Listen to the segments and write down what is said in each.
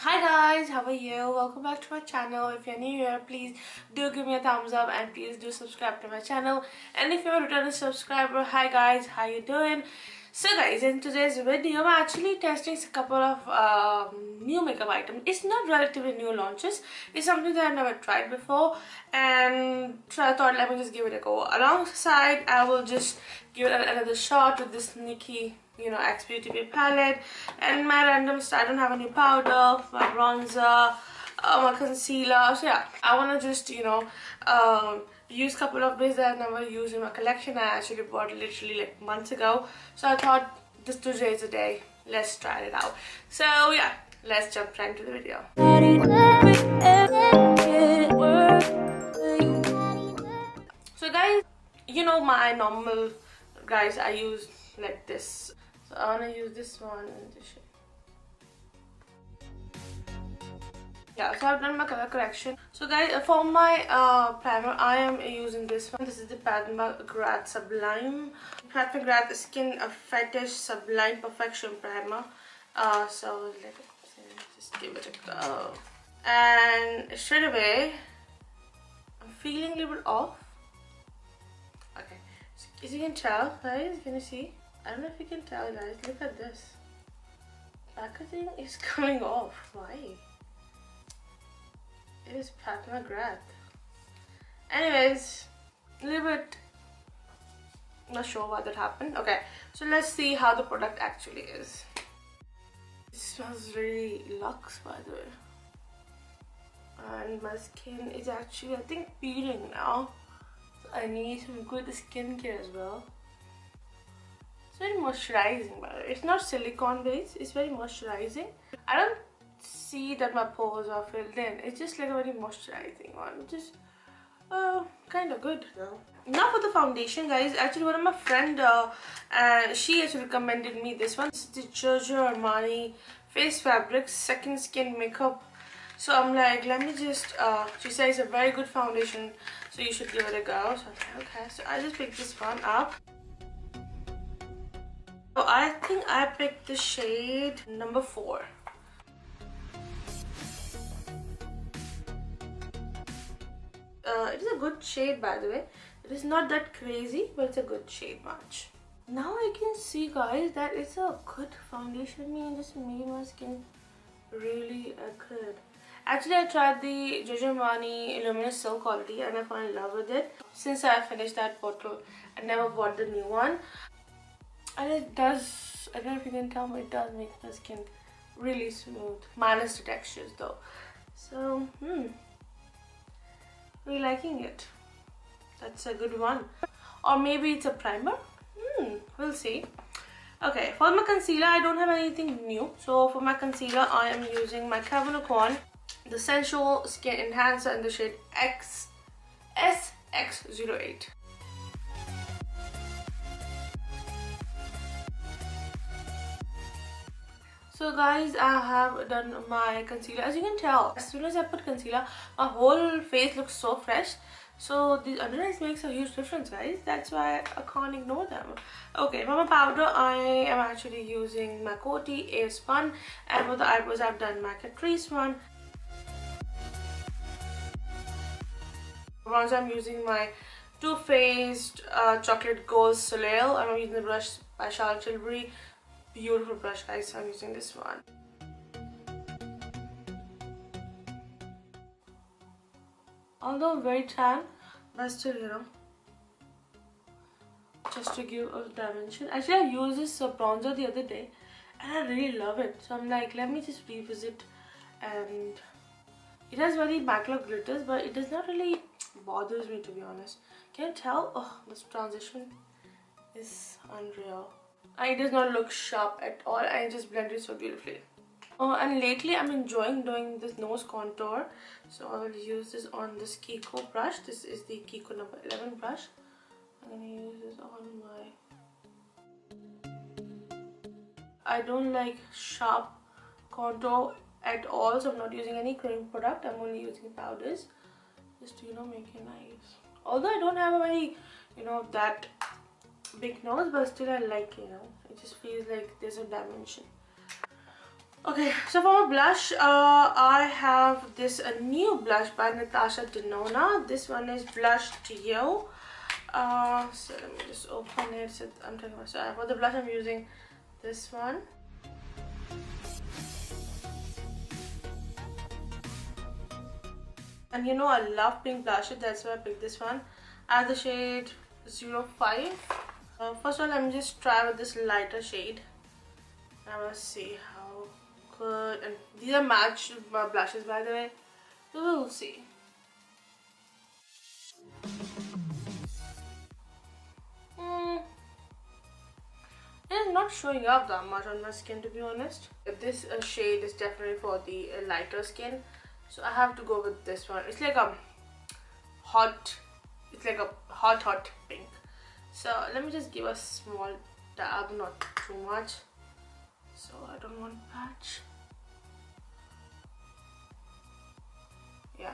Hi guys, how are you? Welcome back to my channel. If you're new here, please do give me a thumbs up and please do subscribe to my channel. And if you're a returning subscriber, hi guys, how you doing? So guys, in today's video, I'm actually testing a couple of new makeup items. It's not relatively new launches. It's something that I've never tried before, and so I thought let me just give it a go. Alongside, I will just give it another shot with this Nikkie X Beauty Bay palette and my random stuff. I don't have any powder, my bronzer, my concealer. So yeah, I want to just use a couple of bits that I've never used in my collection. I actually bought literally like months ago, so I thought today is the day. Let's try it out. So yeah, let's jump right into the video. So guys, my normal guys I use like this. So I want to use this one and this shade. Yeah, so I've done my color correction. So guys, for my primer, I am using this one. This is the Pat McGrath Sublime. Pat McGrath Skin Fetish Sublime Perfection Primer. So let's just give it a go. And straight away, I'm feeling a little bit off. Okay, so as you can tell, guys, can you see? I don't know if you can tell, guys. Look at this. Packaging is coming off. Why? It is Pat McGrath. Anyways, a little bit not sure why that happened. Okay, so let's see how the product actually is. It smells really luxe, by the way. And my skin is actually, I think, peeling now. So I need some good skincare as well. It's very moisturizing, by the way. It's not silicone based, it's very moisturizing. I don't see that my pores are filled in. It's just like a very moisturizing one, which is kind of good though. Now for the foundation, guys. Actually, one of my friend, she actually recommended me this one. This is the Giorgio Armani Face Fabrics Second Skin Makeup. So I'm like, let me just, she says it's a very good foundation, so you should give it a go. So I'm like, okay, so I just picked this one up. So I think I picked the shade number 4. It is a good shade, by the way. It is not that crazy, but it's a good shade match. Now I can see, guys, that it's a good foundation. I mean, just made my skin really good. Actually, I tried the Giorgio Armani Luminous Silk quality and I fell in love with it. Since I finished that bottle, I never bought the new one. And it does, I don't know if you can tell me, it does make my skin really smooth. Minus the textures though. So, really liking it. That's a good one. Or maybe it's a primer. We'll see. Okay, for my concealer, I don't have anything new. So for my concealer, I am using my Kevyn Aucoin, the Sensual Skin Enhancer in the shade SX08. So guys, I have done my concealer. As you can tell, as soon as I put concealer, my whole face looks so fresh. So the under eyes makes a huge difference, guys. That's why I can't ignore them. Okay, for my powder, I am actually using my Coty Airspun, and for the eyebrows, I've done my Catrice one. Bronzer, I'm using my Too Faced Chocolate Gold Soleil. I'm using the brush by Charlotte Tilbury. Beautiful brush, guys. So I'm using this one. Although very tan, but still, just to give a dimension. Actually, I used this bronzer the other day and I really love it. So I'm like, let me just revisit. And it has very matte glitters, but it does not really bothers me, to be honest. Can you tell? Oh, this transition is unreal. And it does not look sharp at all, and it just blended so beautifully. Oh, and lately I'm enjoying doing this nose contour. So I will use this on this Kiko brush. This is the Kiko number 11 brush. I'm going to use this on my... I don't like sharp contour at all, so I'm not using any cream product. I'm only using powders just to, make it nice. Although I don't have a very, that big nose, but still I like, it just feels like there's a dimension. Okay, so for my blush, I have this new blush by Natasha Denona. This one is Blush to You. So let me just open it. So I'm talking about, so for the blush I'm using this one. And you know I love pink blushes, that's why I picked this one. I have the shade 05. First of all, let me just try with this lighter shade. I will see how good, and these are matched blushes by the way, so we'll see. It's not showing up that much on my skin, to be honest. This shade is definitely for the lighter skin, so I have to go with this one. It's like a hot, it's like a hot pink. So let me just give a small dab, not too much, so I don't want patch. Yeah,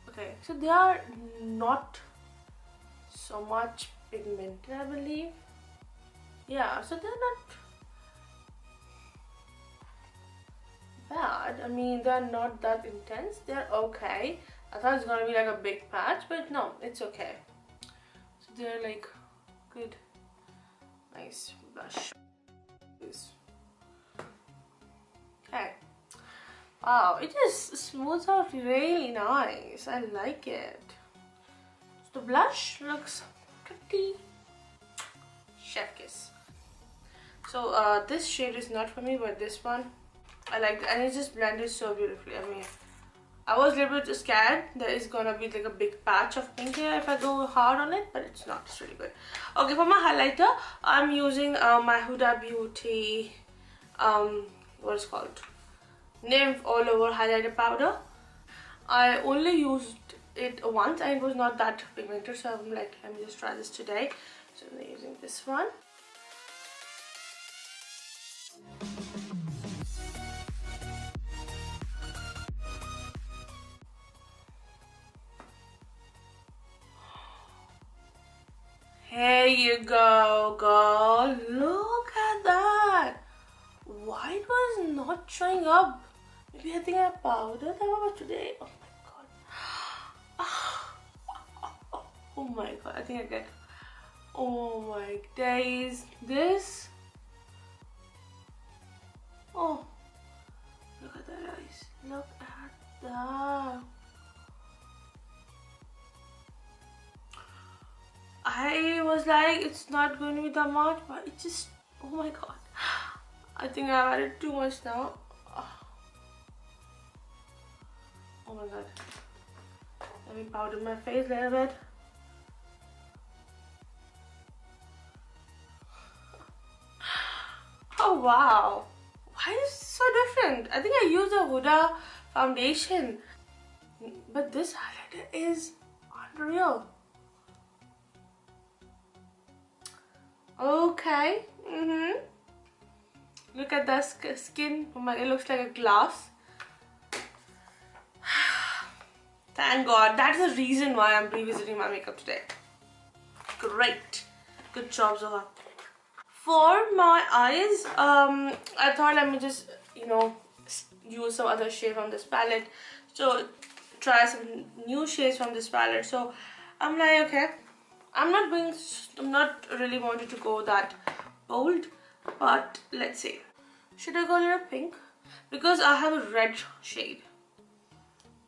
okay, so they are not so much pigmented, I believe. Yeah, so they're not bad. I mean, they're not that intense. They're okay. I thought it's gonna be like a big patch, but no, it's okay. So they're like good, nice blush. Okay. Wow, it just smooths out really nice. I like it. So the blush looks pretty chef kiss. So this shade is not for me, but this one I like, and it just blended so beautifully. I mean, I was a little bit scared that it's gonna be like a big patch of pink here if I go hard on it, but it's not. It's really good. Okay, for my highlighter, I'm using my Huda Beauty, what is it called? Nymph All Over Highlighter Powder. I only used it once and it was not that pigmented, so I'm like, let me just try this today. So I'm using this one. Here you go, girl. Look at that. Why it was not showing up? Maybe I think I powdered that over today. Oh my god. Oh my god. I think I get. Oh my days. This. Oh. Look at that eyes. Look at that. I was like, it's not going to be that much, but it just. Oh my god. I think I've added too much now. Oh my god. Let me powder my face a little bit. Oh wow. Why is it so different? I think I used a Huda foundation. But this highlighter is unreal. Okay. Look at that skin. Oh my, it looks like a glass. Thank God. That's the reason why I'm revisiting my makeup today. Great. Good job, Zoha. For my eyes, I thought let me just, use some other shade from this palette. So try some new shades from this palette. So I'm like, okay, I'm not really wanting to go that bold, but let's see. Should I go a little pink? Because I have a red shade.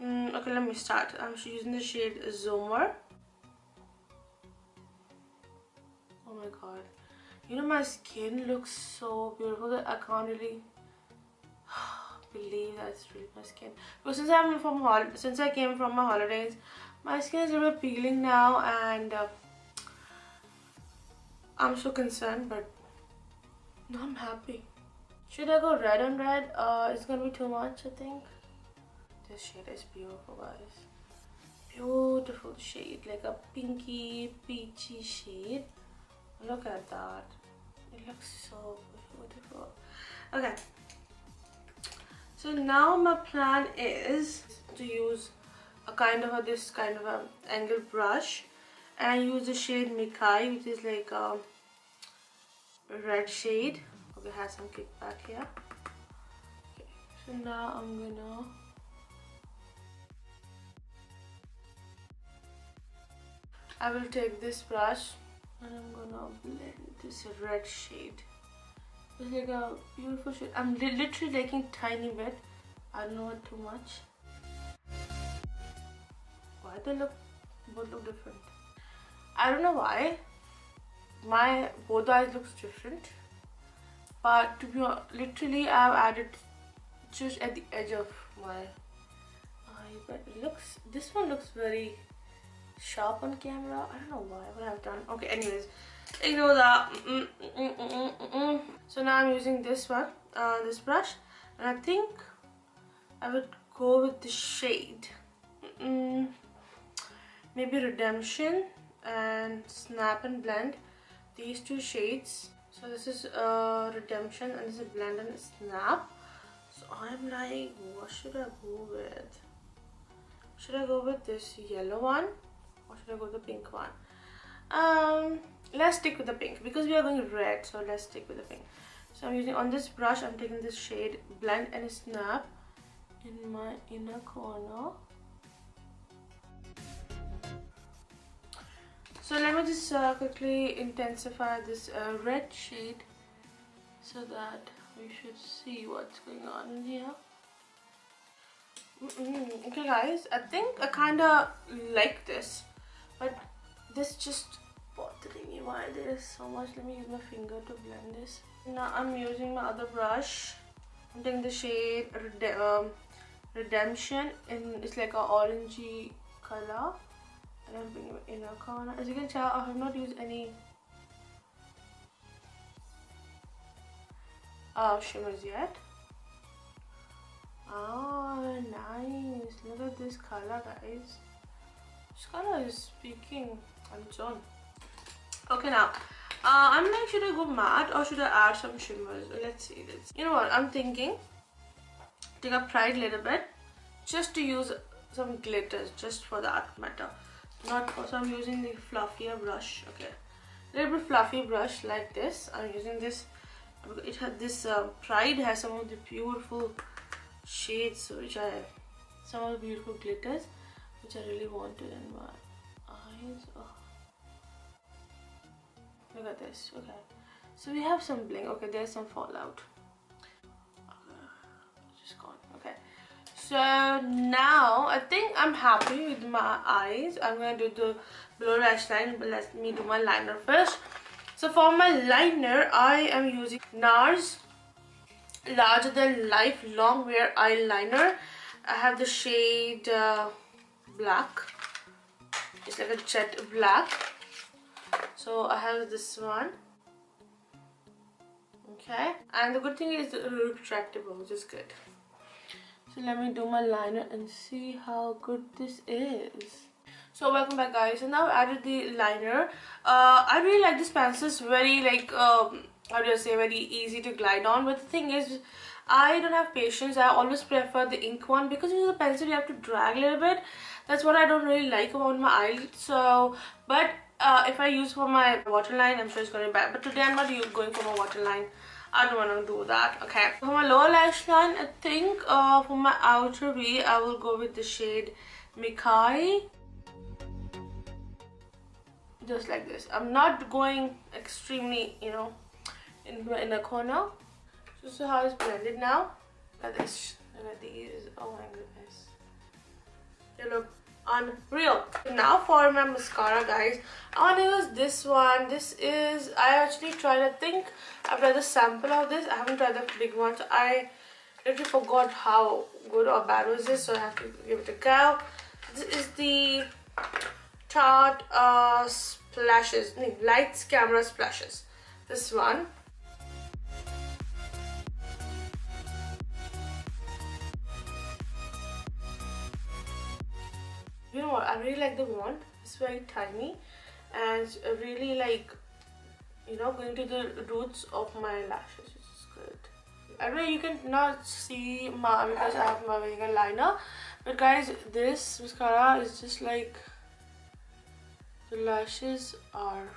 Okay, let me start. I'm using the shade Zoomer. Oh my god. You know, my skin looks so beautiful that I can't really believe that's really my skin. But since I came from my holidays, my skin is a little peeling now, and I'm so concerned, but no, I'm happy. Should I go red on red? It's gonna be too much, I think. This shade is beautiful, guys. Beautiful shade, like a pinky, peachy shade. Look at that. It looks so beautiful. Okay. So now my plan is to use this kind of a angle brush and use the shade Mikai, which is like a red shade. Okay, has some kickback here. So now I will take this brush and I'm gonna blend this red shade. It's like a beautiful shade. I'm literally taking tiny bit. I don't want too much. Why they both look different? I don't know why. My both eyes looks different. But to be honest, literally I've added just at the edge of my eye. But it looks, this one looks very sharp on camera. I don't know why, what I've done. Okay, anyways, ignore that. So now I'm using this one, this brush, and I think I would go with the shade maybe Redemption and Snap and Blend, these two shades. So this is Redemption and this is Blend and Snap. So I'm like, what should I go with? Should I go with this yellow one or should I go with the pink one? Let's stick with the pink because we are going red, so let's stick with the pink. So I'm using, on this brush, I'm taking this shade Blend and Snap in my inner corner. So let me just quickly intensify this red shade so that we should see what's going on in here. Okay guys, I think I kinda like this, but this just bothering me. Why there is so much? Let me use my finger to blend this. Now I'm using my other brush. I'm taking the shade Redemption, and it's like a orangey color, and I'm bringing it in a corner. As you can tell, I have not used any shimmers yet. Oh, nice. Look at this color, guys. This color is speaking on its own. Okay, now I'm like, should I go matte or should I add some shimmers? Let's see this. You know what, I'm thinking take a pride a little bit just to use some glitters, just for that matter, not for. So I'm using the fluffier brush. Okay, a little bit fluffy brush like this. I'm using this. It has this pride has some of the beautiful shades, which I, some of the beautiful glitters which I really wanted in my eyes. Oh, look at this. Okay, so we have some bling. Okay, there's some fallout. Just gone. Okay, so now I think I'm happy with my eyes. I'm gonna do the below lash line, but let me do my liner first. So for my liner, I am using NARS Larger Than Life Long Wear Eyeliner. I have the shade black. It's like a jet black. So I have this one. Okay, and the good thing is retractable, which is good. So let me do my liner and see how good this is. So welcome back, guys. So now I've added the liner. I really like this pencil. It's very like how do I say, very easy to glide on. But the thing is, I don't have patience. I always prefer the ink one because with the pencil you have to drag a little bit. That's what I don't really like about my eye. So, but if I use for my waterline, I'm sure it's going to be bad. But today I'm not going for my waterline. I don't want to do that. Okay. For my lower lash line, I think for my outer V, I will go with the shade Mikai. Just like this. I'm not going extremely, you know, in a corner. Just so how it's blended now. Look at this. Look at these. Oh my goodness. They look unreal. Now for my mascara, guys, I want to use this one. This is, I actually tried, I think I've tried the sample of this. I haven't tried the big one, so I literally forgot how good or bad was this, so I have to give it a go. This is the Tarte Splashes, no, Lights Camera Splashes. This one. You know what, I really like the wand. It's very tiny and it's really like, you know, going to the roots of my lashes, which is good. I know you can not see my, because I have my wearing a liner, but guys, this mascara is just like, the lashes are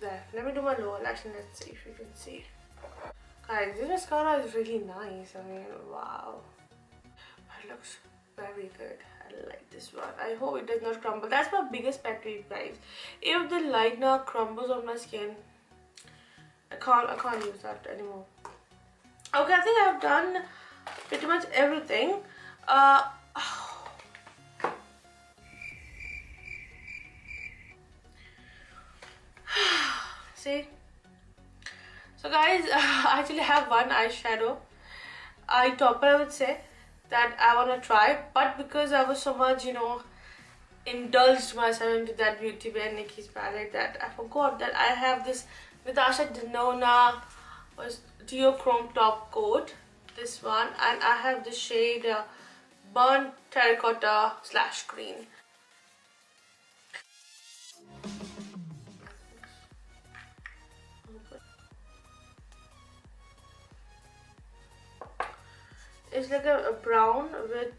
there. Let me do my lower lash and let's see if you can see. Guys, this mascara is really nice. I mean, wow. It looks very good. I like this one. I hope it does not crumble. That's my biggest pet peeve, guys. If the liner crumbles on my skin, I can't use that anymore. Okay, I think I've done pretty much everything. See? So guys, I actually have one eyeshadow eye topper, I would say, that I want to try, but because I was so much, indulged myself into that Beauty Bay Nikki's palette, that I forgot that I have this Natasha Denona Duochrome top coat, this one, and I have the shade Burnt Terracotta / Green. It's like a brown with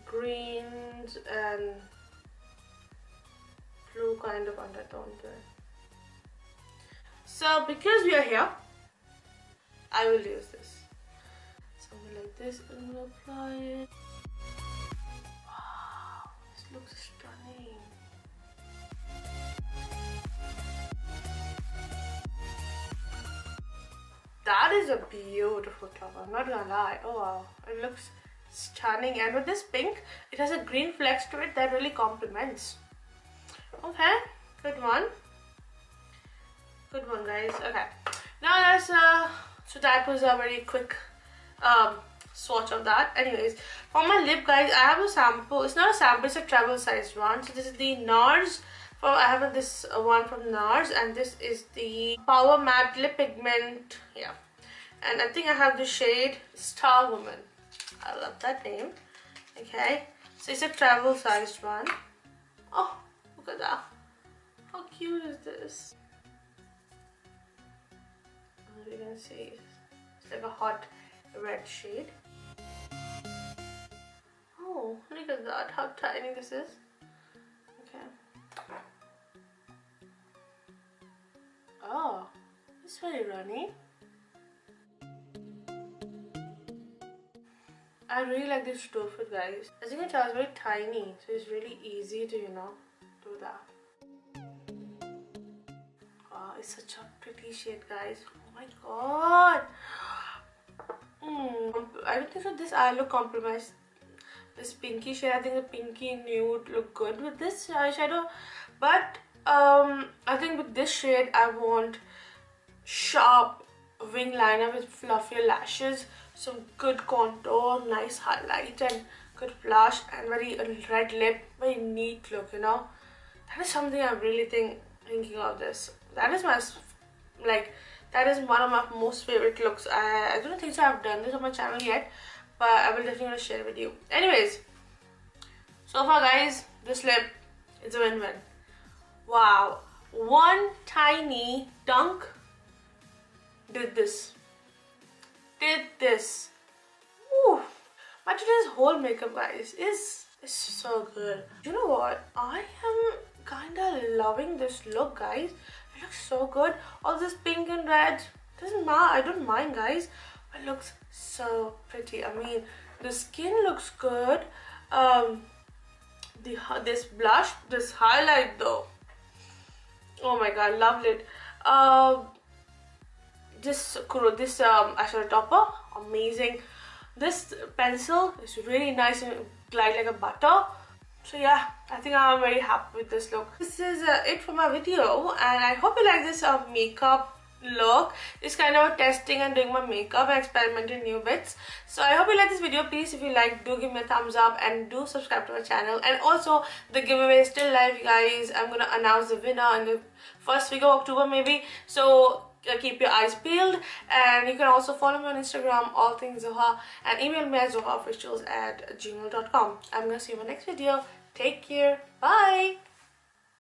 greens and blue kind of undertone to it. So because we are here, I will use this. Something like this, and we'll apply it. Wow, this looks stunning. That is a beautiful top, I'm not gonna lie. Oh wow, it looks stunning, and with this pink, it has a green flex to it that really complements. Okay, good one. Good one, guys. Okay, now let's so that was a very quick swatch of that. Anyways, for my lip, guys, I have a sample. It's not a sample, it's a travel sized one. So this is the NARS. I have this one from NARS, and this is the Power Matte Lip Pigment. Yeah, and I think I have the shade Star Woman. I love that name. Okay, so it's a travel sized one. Oh, look at that. How cute is this? As you can see, it's like a hot red shade. Oh, look at that, how tiny this is. Okay. Oh, it's very runny. I really like this doe foot, guys. As you can tell, it's very tiny, so it's really easy to, do that. Wow, it's such a pretty shade, guys. Oh my god. I don't think so this eye look compromised this pinky shade. I think the pinky nude look good with this eyeshadow, but I think with this shade I want sharp wing liner with fluffier lashes, some good contour, nice highlight, and good blush, and very red lip, very neat look. That is something I'm really thinking of this. That is that is one of my most favorite looks. I don't think so I've done this on my channel yet, but I will definitely share it with you. Anyways, so far, guys, this lip is a win-win. Wow, one tiny dunk did this. Ooh. My today's whole makeup, guys, is so good. You know what? I am kinda loving this look, guys. It looks so good. All this pink and red doesn't matter. I don't mind, guys. It looks so pretty. I mean, the skin looks good. This blush, this highlight though. Oh my god, loved it. This eyeshadow topper, amazing. This pencil is really nice and glide like a butter. So yeah, I think I'm very happy with this look. This is it for my video, and I hope you like this makeup look. It's kind of testing and doing my makeup and experimenting new bits. So I hope you like this video. Please, if you like, do give me a thumbs up and do subscribe to my channel. And also, the giveaway is still live, you guys. I'm gonna announce the winner in the first week of October maybe. So keep your eyes peeled, and you can also follow me on Instagram, all things Zoha, and email me at zohaofficials@gmail.com. I'm gonna see you in my next video. Take care. Bye.